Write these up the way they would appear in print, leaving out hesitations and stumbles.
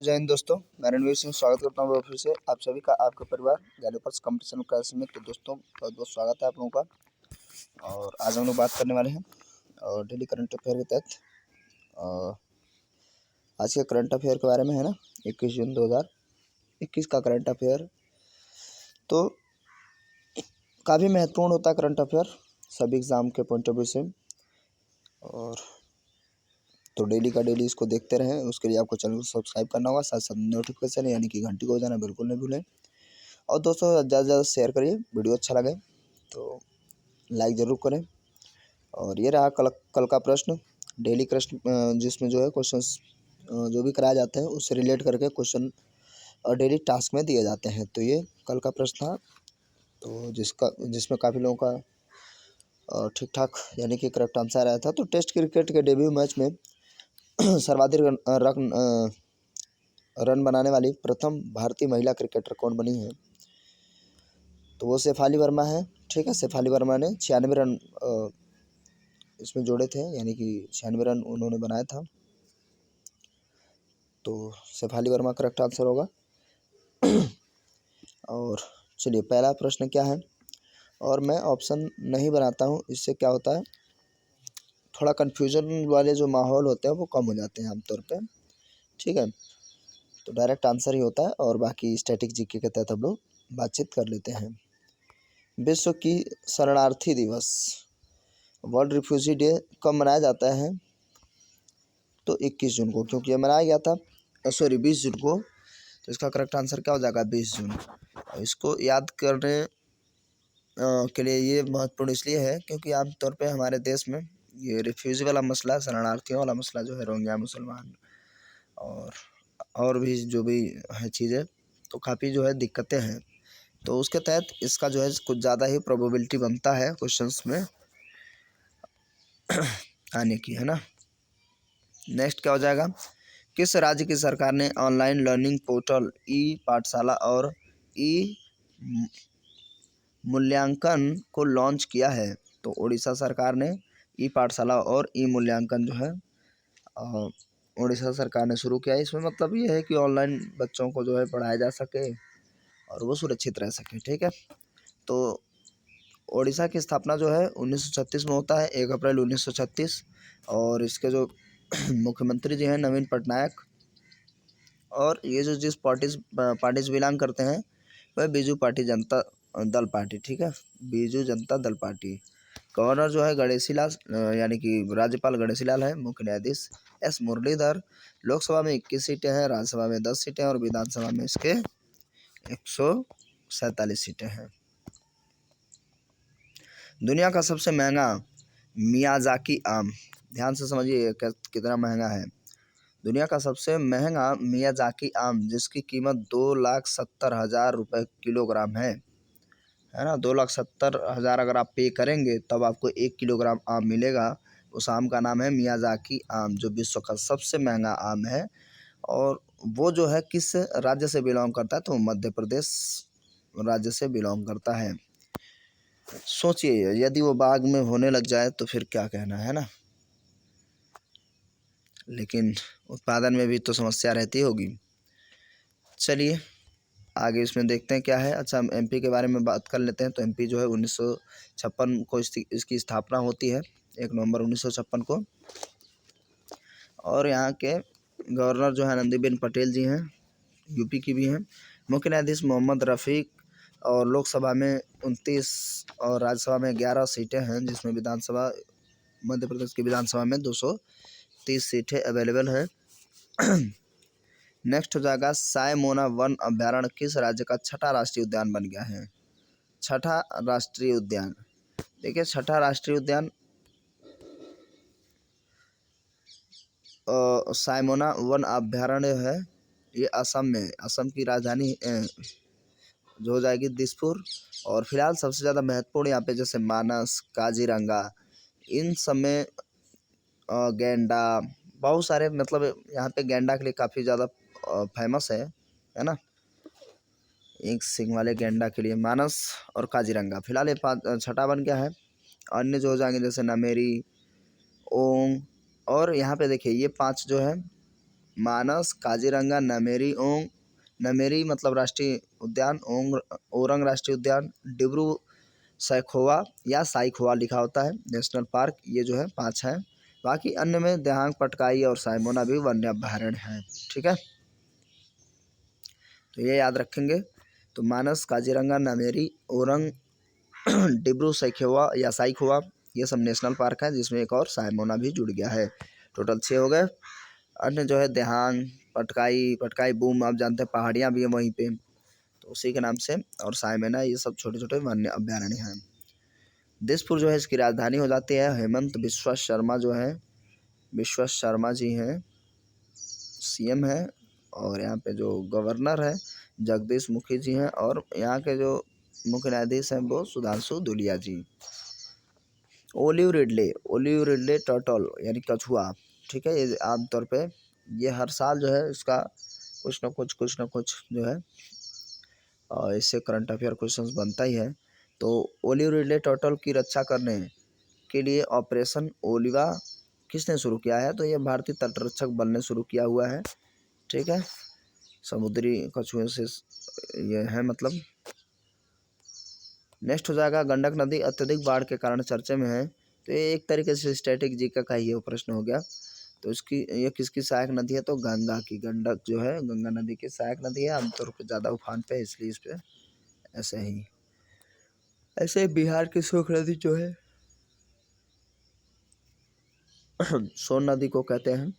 जय हिंद दोस्तों, मैं रणवीर सिंह स्वागत करता हूँ फिर से आप सभी का आपका परिवार गैलोपर्स कंपटीशन क्लास में। तो दोस्तों बहुत बहुत स्वागत है आप लोगों का। और आज हम लोग बात करने वाले हैं और डेली करंट अफेयर के तहत आज के करंट अफेयर के बारे में है ना। 21 जून 2021 का करंट अफेयर तो काफ़ी महत्वपूर्ण होता है करंट अफेयर सभी एग्ज़ाम के पॉइंट ऑफ व्यू से। और तो डेली का डेली इसको देखते रहें, उसके लिए आपको चैनल को सब्सक्राइब करना होगा, साथ साथ नोटिफिकेशन यानी कि घंटी को बजाना बिल्कुल नहीं भूलें। और दोस्तों ज़्यादा से ज़्यादा शेयर करिए, वीडियो अच्छा लगे तो लाइक ज़रूर करें। और ये रहा कल का प्रश्न, डेली प्रश्न जिसमें जो है क्वेश्चंस जो भी कराए जाते हैं उससे रिलेट करके क्वेश्चन और डेली टास्क में दिए जाते हैं। तो ये कल का प्रश्न था तो जिसमें काफ़ी लोगों का ठीक ठाक यानी कि करेक्ट आंसर आया था। तो टेस्ट क्रिकेट के डेब्यू मैच में सर्वाधिक रन बनाने वाली प्रथम भारतीय महिला क्रिकेटर कौन बनी है? तो वो शेफाली वर्मा है। ठीक है, शेफाली वर्मा ने 96 रन इसमें जोड़े थे, यानी कि 96 रन उन्होंने बनाया था। तो शेफाली वर्मा करेक्ट आंसर होगा। और चलिए पहला प्रश्न क्या है, और मैं ऑप्शन नहीं बनाता हूँ, इससे क्या होता है थोड़ा कन्फ्यूजन वाले जो माहौल होते हैं वो कम हो जाते हैं आमतौर पे। ठीक है, तो डायरेक्ट आंसर ही होता है और बाकी स्टैटिक जीके के तहत हम लोग बातचीत कर लेते हैं। विश्व की शरणार्थी दिवस वर्ल्ड रिफ्यूजी डे कब मनाया जाता है? तो 21 जून को, क्योंकि ये मनाया गया था 20 जून को। तो इसका करेक्ट आंसर क्या हो जाएगा? 20 जून। और इसको याद करने के लिए ये महत्वपूर्ण इसलिए है क्योंकि आमतौर पे हमारे देश में ये रिफ्यूजी वाला मसला, शरणार्थियों वाला मसला जो है, रोहिंग्या मुसलमान और भी जो भी है चीज़ें, तो काफ़ी जो है दिक्कतें हैं। तो उसके तहत इसका जो है कुछ ज़्यादा ही प्रोबेबिलिटी बनता है क्वेश्चंस में आने की, है ना। नेक्स्ट क्या हो जाएगा? किस राज्य की सरकार ने ऑनलाइन लर्निंग पोर्टल ई पाठशाला और ई मूल्यांकन को लॉन्च किया है? तो उड़ीसा सरकार ने ई पाठशाला और ई मूल्यांकन जो है उड़ीसा सरकार ने शुरू किया है। इसमें मतलब ये है कि ऑनलाइन बच्चों को जो है पढ़ाया जा सके और वो सुरक्षित रह सके। ठीक है, तो उड़ीसा की स्थापना जो है 1936 में होता है, 1 अप्रैल 1936। और इसके जो मुख्यमंत्री जी हैं नवीन पटनायक, और ये जो जिस पार्टी से बिलोंग करते हैं वह बीजू पार्टी जनता दल पार्टी। ठीक है, बीजू जनता दल पार्टी। गवर्नर जो है गणेशी लाल यानी कि राज्यपाल गणेशी लाल है। मुख्य न्यायाधीश एस मुरलीधर। लोकसभा में 21 सीटें हैं, राज्यसभा में 10 सीटें और विधानसभा में इसके 147 सीटें हैं। दुनिया का सबसे महंगा मियाजाकी आम, ध्यान से समझिए कितना महंगा है। दुनिया का सबसे महंगा मियाजाकी आम जिसकी कीमत 2,70,000 रुपये किलोग्राम है ना। 2,70,000 अगर आप पे करेंगे तब आपको 1 किलोग्राम आम मिलेगा। उस आम का नाम है मियाजाकी आम, जो विश्व का सबसे महंगा आम है। और वो जो है किस राज्य से बिलोंग करता है? तो मध्य प्रदेश राज्य से बिलोंग करता है। सोचिए यदि वो बाग में होने लग जाए तो फिर क्या कहना, है ना। लेकिन उत्पादन में भी तो समस्या रहती होगी। चलिए आगे इसमें देखते हैं क्या है। अच्छा, हम एमपी के बारे में बात कर लेते हैं। तो एमपी जो है 1956 को इसकी स्थापना होती है, 1 नवंबर 1956 को। और यहाँ के गवर्नर जो है आनंदीबेन पटेल जी हैं, यूपी की भी हैं। मुख्य न्यायाधीश मोहम्मद रफ़ीक। और लोकसभा में 29 और राज्यसभा में 11 सीटें हैं, जिसमें विधानसभा मध्य प्रदेश की विधानसभा में 230 सीटें अवेलेबल हैं। नेक्स्ट हो जाएगा सायमोना वन अभ्यारण्य किस राज्य का छठा राष्ट्रीय उद्यान बन गया है? छठा राष्ट्रीय उद्यान, देखिए छठा राष्ट्रीय उद्यान सायमोना वन अभ्यारण्य है, ये असम में, असम की राजधानी जो हो जाएगी दिसपुर। और फिलहाल सबसे ज़्यादा महत्वपूर्ण यहाँ पे जैसे मानस, काजीरंगा, इन सब में गैंडा, बहुत सारे, मतलब यहाँ पे गैंडा के लिए काफ़ी ज़्यादा फेमस है ना। एक सिंग वाले गैंडा के लिए मानस और काजीरंगा। फिलहाल ये छठा बन गया है। अन्य जो हो जाएंगे जैसे नमेरी, ओंग, और यहाँ पे देखिए ये 5 जो है मानस, काजीरंगा, नमेरी मतलब राष्ट्रीय उद्यान, ओरंग राष्ट्रीय उद्यान, डिब्रू सैखोवा या साइखोवा लिखा होता है नेशनल पार्क। ये जो है 5 हैं। बाकी अन्य में देहांग, पटकाई और साइमोना भी वन्य अभयारण्य हैं। ठीक है, तो ये याद रखेंगे। तो मानस, काजीरंगा, नामेरी, ओरंग, डिब्रू सैखोवा या साइखोवा ये सब नेशनल पार्क है, जिसमें एक और साइमोना भी जुड़ गया है। टोटल 6 हो गए। अन्य जो है देहांग, पटकाई बूम, आप जानते हैं पहाड़ियाँ भी हैं वहीं पे, तो उसी के नाम से, और साइमोना, ये सब छोटे छोटे वन्य अभयारण्य हैं। दिसपुर जो है इसकी राजधानी हो जाती है। हेमंत बिश्वा शर्मा जो है, बिश्वा शर्मा जी हैं सीएम है, और यहाँ पे जो गवर्नर है जगदीश मुखी जी हैं, और यहाँ के जो मुख्य न्यायाधीश हैं वो सुधांशु धूलिया जी। ओलिव रिडले टर्टल यानी कछुआ, ठीक है, ये आमतौर पे ये हर साल जो है इसका कुछ ना कुछ जो है इससे करंट अफेयर क्वेश्चंस बनता ही है। तो ओलिव रिडले टर्टल की रक्षा करने के लिए ऑपरेशन ओलिवा किसने शुरू किया है? तो ये भारतीय तटरक्षक बल ने शुरू किया हुआ है। ठीक है, समुद्री कछुओं से ये है मतलब। नेक्स्ट हो जाएगा, गंडक नदी अत्यधिक बाढ़ के कारण चर्चे में है। तो ये एक तरीके से स्टैटिक जीके का ही प्रश्न हो गया। तो इसकी ये किसकी सहायक नदी है? तो गंगा की। गंडक जो है गंगा नदी की सहायक नदी है, आमतौर पर ज़्यादा उफान पे, इसलिए इस पर ऐसे ही। ऐसे बिहार की शुक्र नदी जो है सोन नदी को कहते हैं।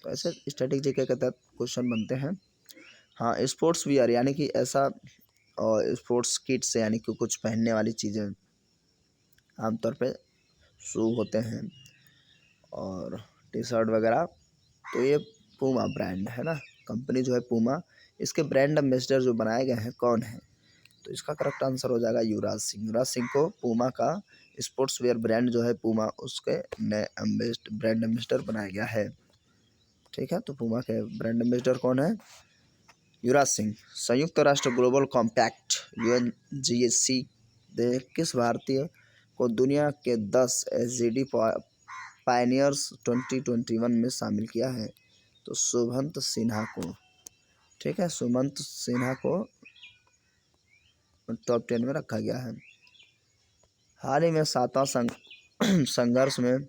तो ऐसे स्टैटिक जीके के तहत क्वेश्चन बनते हैं। हाँ, स्पोर्ट्स वियर यानी कि ऐसा, और स्पोर्ट्स किट्स यानी कि कुछ पहनने वाली चीज़ें, आमतौर पे शू होते हैं और टी शर्ट वगैरह। तो ये पूमा ब्रांड है ना, कंपनी जो है पूमा, इसके ब्रांड एम्बेसडर जो बनाए गए हैं कौन है? तो इसका करेक्ट आंसर हो जाएगा युवराज सिंह। युवराज सिंह को पूमा का स्पोर्ट्स वेयर ब्रांड जो है पूमा, उसके नए ब्रांड एम्बेसडर बनाया गया है। ठीक है, तो पूमा के ब्रांड एम्बेसडर कौन है? युवराज सिंह। संयुक्त राष्ट्र ग्लोबल कॉम्पैक्ट UNGC ने किस भारतीय को दुनिया के 10 SDG पायनियर्स 2021 में शामिल किया है? तो सुमंत सिन्हा को। ठीक है, सुमंत सिन्हा को टॉप 10 में रखा गया है। हाल ही में 7वां संघर्ष में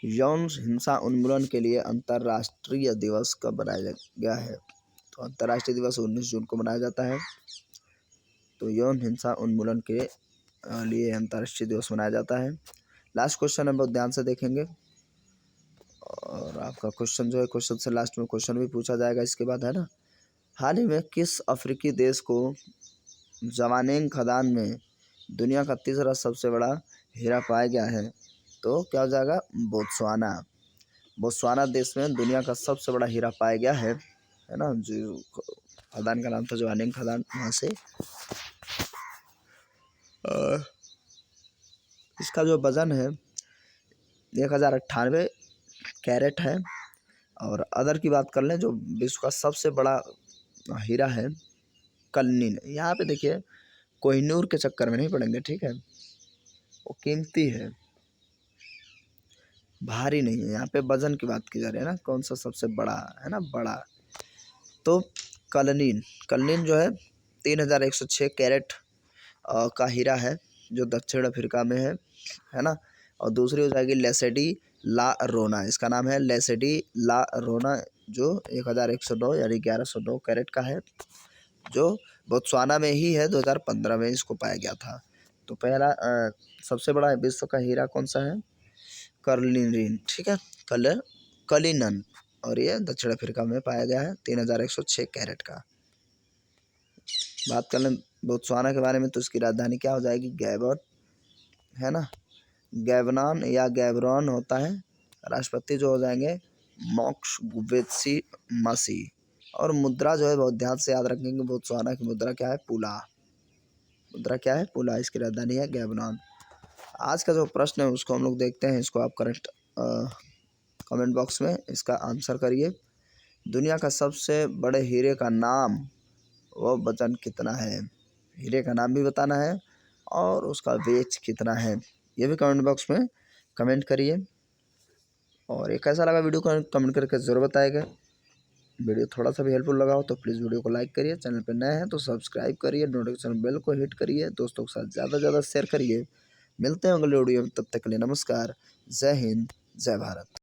यौन हिंसा उन्मूलन के लिए अंतर्राष्ट्रीय दिवस कब मनाया गया है? तो अंतर्राष्ट्रीय दिवस 19 जून को मनाया जाता है। तो यौन हिंसा उन्मूलन के लिए अंतर्राष्ट्रीय दिवस मनाया जाता है। लास्ट क्वेश्चन हम बहुत ध्यान से देखेंगे, और आपका क्वेश्चन जो है, क्वेश्चन से लास्ट में क्वेश्चन भी पूछा जाएगा इसके बाद, है ना। हाल ही में किस अफ्रीकी देश को जवानेंग खदान में दुनिया का तीसरा सबसे बड़ा हीरा पाया गया है? तो क्या हो जाएगा? बोत्सवाना। बोत्सवाना देश में दुनिया का सबसे बड़ा हीरा पाया गया है ना। जो खदान का नाम था जवानेंग खदान, वहाँ से। इसका जो वजन है 1098 कैरेट है। और अदर की बात कर लें, जो विश्व का सबसे बड़ा हीरा है कलनिन। यहाँ पे देखिए, कोहिनूर के चक्कर में नहीं पड़ेंगे, ठीक है, वो कीमती है, भारी नहीं है। यहाँ पे वजन की बात की जा रही है ना, कौन सा सबसे बड़ा है ना, बड़ा। तो कलनिन जो है 3106 कैरेट का हीरा है, जो दक्षिण अफ्रीका में है ना। और दूसरी हो जाएगी लेसेडी ला रोना। इसका नाम है लेसेडी ला रोना, जो 1109 यानी 1109 कैरेट का है, जो बोत्सवाना में ही है। 2015 में इसको पाया गया था। तो पहला सबसे बड़ा विश्व का हीरा कौन सा है? कलिनिन। ठीक है, कलिनन, और ये दक्षिण अफ्रीका में पाया गया है, 3106 कैरेट का। बात कर लें बोत्सवाना के बारे में, तो इसकी राजधानी क्या हो जाएगी? गैबन, है ना। गैबनॉन या गैबरॉन होता है। राष्ट्रपति जो हो जाएंगे मोक्वेत्सी मसी। और मुद्रा जो है बहुत ध्यान से याद रखेंगे, बोत्सवाना की मुद्रा क्या है? पुला। मुद्रा क्या है? पुला। इसकी राजधानी है गैबनॉन। आज का जो प्रश्न है उसको हम लोग देखते हैं। इसको आप कमेंट बॉक्स में इसका आंसर करिए। दुनिया का सबसे बड़े हीरे का नाम व वजन कितना है? हीरे का नाम भी बताना है और उसका वेट कितना है, ये भी कमेंट बॉक्स में कमेंट करिए। और एक कैसा लगा वीडियो को कमेंट करके ज़रूर बताएगा। वीडियो थोड़ा सा भी हेल्पफुल लगा हो तो प्लीज़ वीडियो को लाइक करिए, चैनल पर नए हैं तो सब्सक्राइब करिए, नोटिफिकेशन बेल को हिट करिए, दोस्तों के साथ ज़्यादा से ज़्यादा शेयर करिए। मिलते हैं अगले वीडियो में, तब तक के लिए नमस्कार, जय हिंद, जय भारत।